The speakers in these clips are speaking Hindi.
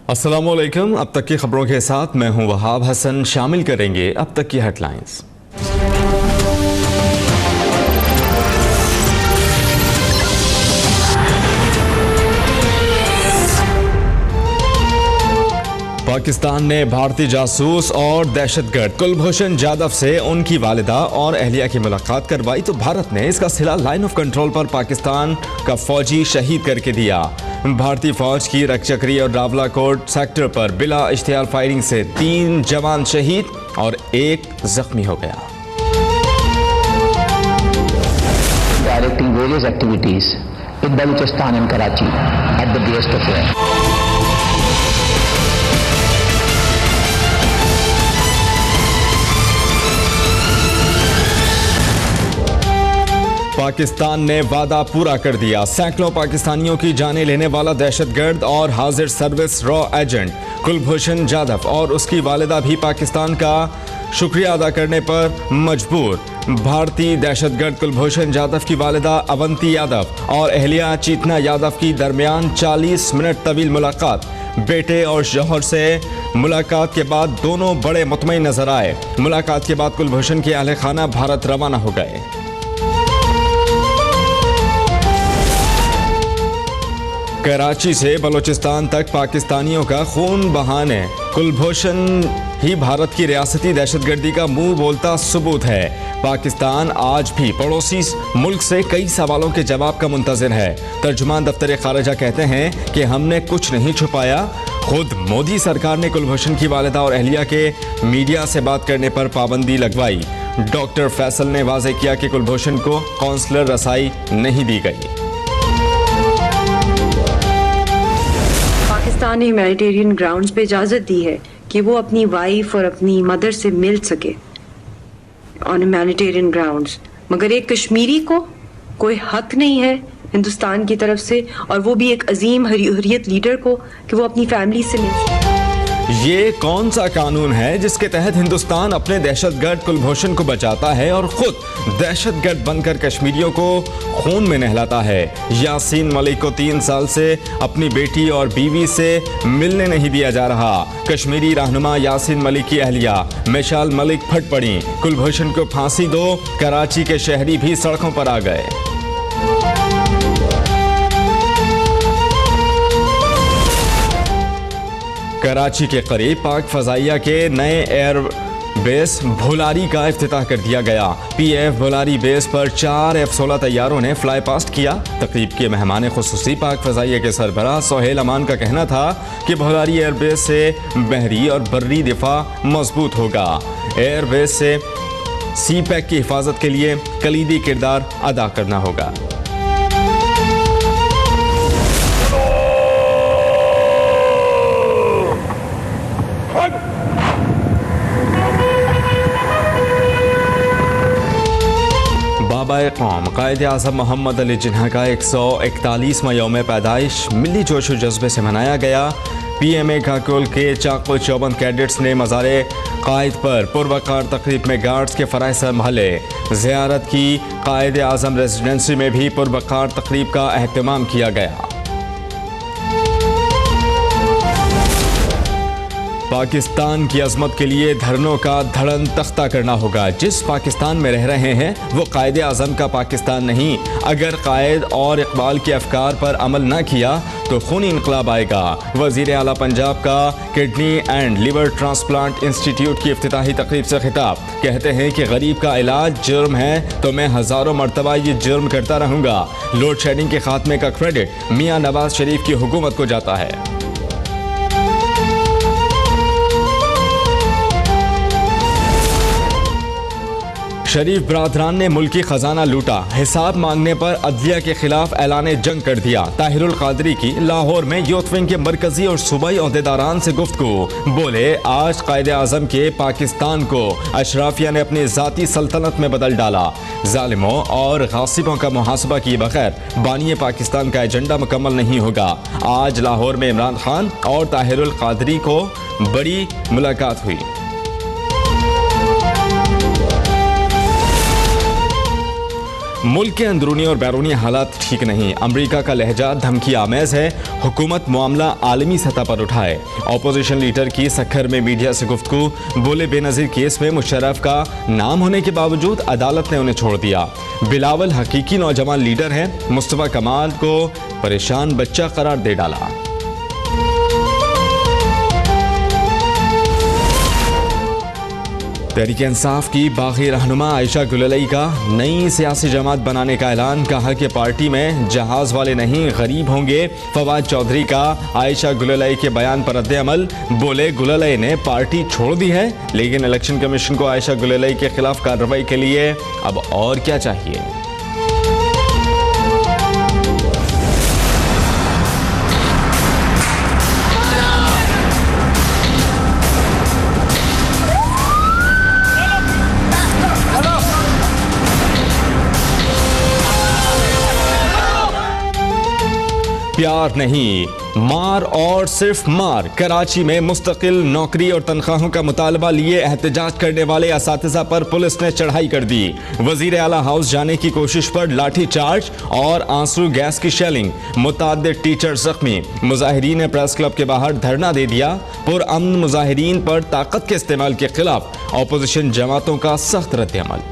अस्सलामुअलैकुम। अब तक की खबरों के साथ मैं हूं वहाब हसन। शामिल करेंगे अब तक की हेडलाइंस। पाकिस्तान ने भारतीय जासूस और दहशतगर्द कुलभूषण जाधव से उनकी वालिदा और अहलिया की मुलाकात करवाई तो भारत ने इसका सिला लाइन ऑफ कंट्रोल पर पाकिस्तान का फौजी शहीद करके दिया। भारतीय फौज की रकचकरी और रावलाकोट सेक्टर पर बिला इश्तियाल फायरिंग से 3 जवान शहीद और 1 जख्मी हो गया। Directing various activities in Balochistan and Karachi at the behest of war. Pakistan ने वादा पूरा कर दिया। सैकड़ों पाकिस्तानियों की जानें लेने वाला दहशतगर्द और हाजिर service raw agent Kulbhushan Jadhav और उसकी वालिदा भी पाकिस्तान का शुक्रिया अदा करने पर मजबूर। भारतीय दहशतगर्द कुलभूषण जाधव की वालिदा अवंती यादव और अहलिया चीतना यादव की दरमियान 40 मिनट तवील मुलाकात। बेटे और शौहर से मुलाकात के बाद दोनों बड़े मुतमईन नजर आए। मुलाकात के बाद कुलभूषण के अहले खाना भारत रवाना हो गए। कराची से बलूचिस्तान तक पाकिस्तानियों का खून बहाने कुलभूषण ही भारत की रियासती दहशतगर्दी का मुंह बोलता सबूत है। पाकिस्तान आज भी पड़ोसी मुल्क से कई सवालों के जवाब का मुंतज़िर है। तर्जुमान दफ्तर खारजा कहते हैं कि हमने कुछ नहीं छुपाया। खुद मोदी सरकार ने कुलभूषण की वालिदा और अहलिया के मीडिया से बात करने पर पाबंदी लगवाई। डॉक्टर फैसल ने वाज़ेह किया कि कुलभूषण को कौंसलर रसाई नहीं दी गई। पाकिस्तान ने ह्यूमैनिटेरियन ग्राउंड्स पे इजाज़त दी है कि वो अपनी वाइफ और अपनी मदर से मिल सके ऑन ह्यूमैनिटेरियन ग्राउंड्स, मगर एक कश्मीरी को कोई हक नहीं है हिंदुस्तान की तरफ से, और वो भी एक अजीम हुर्रियत लीडर को, कि वो अपनी फैमिली से मिल सके। ये कौन सा कानून है जिसके तहत हिंदुस्तान अपने दहशतगर्द कुलभूषण को बचाता है और खुद दहशतगर्द बनकर कश्मीरियों को खून में नहलाता है? यासीन मलिक को 3 साल से अपनी बेटी और बीवी से मिलने नहीं दिया जा रहा। कश्मीरी रहनुमा यासीन मलिक की अहलिया मिशाल मलिक फट पड़ी। कुलभूषण को फांसी दो। कराची के शहरी भी सड़कों पर आ गए। कराची के करीब पाक फजाइया के नए एयर बेस भोलारी का इफ्तिताह कर दिया गया। पीएफ भोलारी बेस पर 4 F-16 तैयारों ने फ्लाई पास्ट किया। तकरीब के मेहमान खुसूसी पाक फजाइया के सरबराह सोहेल अमान का कहना था कि भोलारी एयरबेस से बहरी और बर्री दिफा मजबूत होगा। एयरबेस से सी पैक की हिफाजत के लिए कलीदी किरदार अदा करना होगा। कौम कायदे आज़म मोहम्मद अली जिन्ना का 141वां यौम पैदाइश मिली जोश व जज्बे से मनाया गया। PMA काकुल के चाको चौबंद कैडेट्स ने मज़ारे कायद पर पुरवकार तकरीब में गार्ड्स के फ़राइज़ संभाले। ज़ियारत की कायदे आज़म रेजिडेंसी में भी पुरवकार तकरीब का अहतमाम किया गया। पाकिस्तान की अजमत के लिए धरनों का धड़न तख्ता करना होगा। जिस पाकिस्तान में रह रहे हैं वो कायदे आज़म का पाकिस्तान नहीं। अगर कायद और इकबाल के अफकार पर अमल न किया तो खूनी इनकलाब आएगा। वज़ीर आला पंजाब का kidney and liver transplant institute की इफ्तिताही तकरीब से खिताब। कहते हैं कि गरीब का इलाज जुर्म है तो मैं हज़ारों मरतबा ये जुर्म करता रहूँगा। लोड शेडिंग के खात्मे का क्रेडिट मियाँ नवाज शरीफ की हुकूमत को जाता है। शरीफ बरादरान ने मुल्की खजाना लूटा। हिसाब मांगने पर अदलिया के खिलाफ ऐलान जंग कर दिया। ताहिरुल कादरी की लाहौर में यूथ विंग के मरकजी और सूबाई ओहदेदारान से गुफ्तगू। बोले आज कायदे आज़म के पाकिस्तान को अशराफिया ने अपनी ज़ाती सल्तनत में बदल डाला। जालिमों और गासिबों का मुहासबा किए बगैर बानिए पाकिस्तान का एजेंडा मुकम्मल नहीं होगा। आज लाहौर में इमरान खान और ताहिरुल कादरी को बड़ी मुलाकात हुई। मुल्क के अंदरूनी और बैरूनी हालात ठीक नहीं, अमरीका का लहजा धमकी आमेज है, हुकूमत मामला आलमी सतह पर उठाए। ऑपोजिशन लीडर की सक्खर में मीडिया से गुफ्तगू, बोले बेनज़ीर केस में मुशर्रफ का नाम होने के बावजूद अदालत ने उन्हें छोड़ दिया। बिलावल हकीकी नौजवान लीडर है, मुस्तफा कमाल को परेशान बच्चा करार दे डाला। तहरीक इंसाफ की बागी रहनुमा आयशा गुललई का नई सियासी जमात बनाने का ऐलान, कहा कि पार्टी में जहाज वाले नहीं गरीब होंगे। फवाद चौधरी का आयशा गुललई के बयान पर रद्द-ए-अमल, बोले गुललई ने पार्टी छोड़ दी है, लेकिन इलेक्शन कमीशन को आयशा गुललई के खिलाफ कार्रवाई के लिए अब और क्या चाहिए। प्यार नहीं, मार और सिर्फ मार। कराची में मुस्तकिल नौकरी और तनख्वाहों का मुतालबा लिए एहतजाज करने वाले असातिज़ा पर पुलिस ने चढ़ाई कर दी। वजीर आला हाउस जाने की कोशिश पर लाठी चार्ज और आंसू गैस की शेलिंग, मुताद्दिद टीचर जख्मी। मुजाहिरीन ने प्रेस क्लब के बाहर धरना दे दिया। पुरअमन मुजाहिरीन पर ताकत के इस्तेमाल के खिलाफ ऑपोजिशन जमातों का सख्त रद्द-ए-अमल।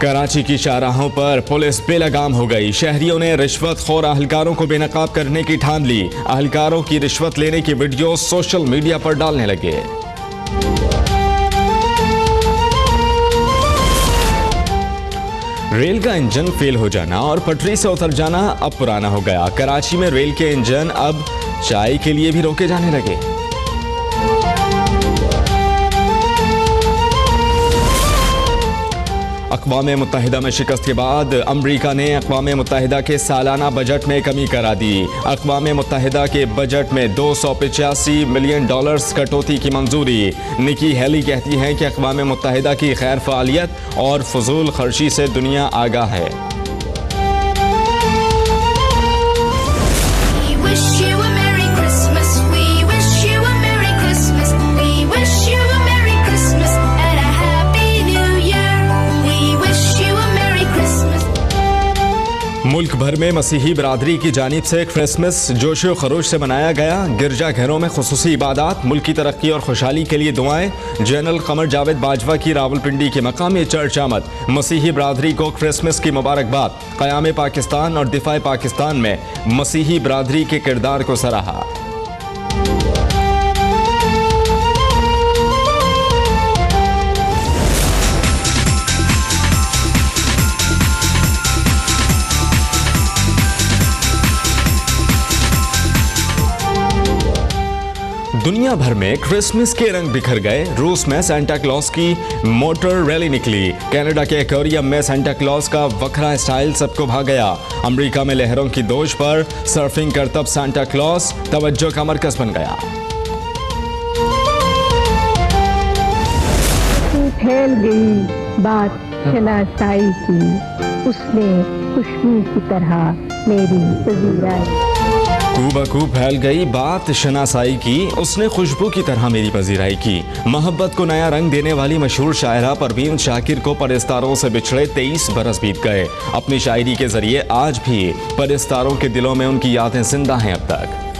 कराची की शाहराहों पर पुलिस बेलगाम हो गई। शहरियों ने रिश्वतखोर अहलकारों को बेनकाब करने की ठान ली। अहलकारों की रिश्वत लेने की वीडियो सोशल मीडिया पर डालने लगे। रेल का इंजन फेल हो जाना और पटरी से उतर जाना अब पुराना हो गया। कराची में रेल के इंजन अब चाय के लिए भी रोके जाने लगे। अक़वाम मुत्तहिदा में शिकस्त के बाद अमरीका ने अक़वाम मुत्तहिदा के सालाना बजट में कमी करा दी। अक़वाम मुत्तहिदा के बजट में $285 मिलियन कटौती की मंजूरी। निकी हेली कहती हैं कि अक़वाम मुत्तहिदा की खैर फ़आलियत और फजूल खर्ची से दुनिया आगाह है। मुल्क भर में मसीही बरादरी की जानिब से क्रिसमस जोशो खरोश से मनाया गया। गिरजा घरों में खुसूसी इबादत, मुल्क की तरक्की और खुशहाली के लिए दुआएं। जनरल कमर जावेद बाजवा की रावलपिंडी के मकामी चर्च आमद। मसीही बरादरी को क्रिसमस की मुबारकबाद। क़याम पाकिस्तान और दिफाए पाकिस्तान में मसीही बरादरी के किरदार को सराहा। दुनिया भर में क्रिसमस के रंग बिखर गए। रूस में सांता क्लॉज की मोटर रैली निकली। कनाडा के एक्वेरियम में सांता क्लॉज का वखरा स्टाइल सबको भा गया। अमेरिका में लहरों की दोष पर सर्फिंग करतब सांता क्लॉज तवज्जो का मरकज बन गया। फैल गई बात शनासाई की, उसने खुशबू की तरह मेरी पजीराई। खूबकू फैल गई बात शनासाई की, उसने खुशबू की तरह मेरी पजीराई की। मोहब्बत को नया रंग देने वाली मशहूर शायरा परवीन शाकिर को परस्तारों से बिछड़े 23 बरस बीत गए। अपनी शायरी के जरिए आज भी परस्तारों के दिलों में उनकी यादें जिंदा हैं अब तक।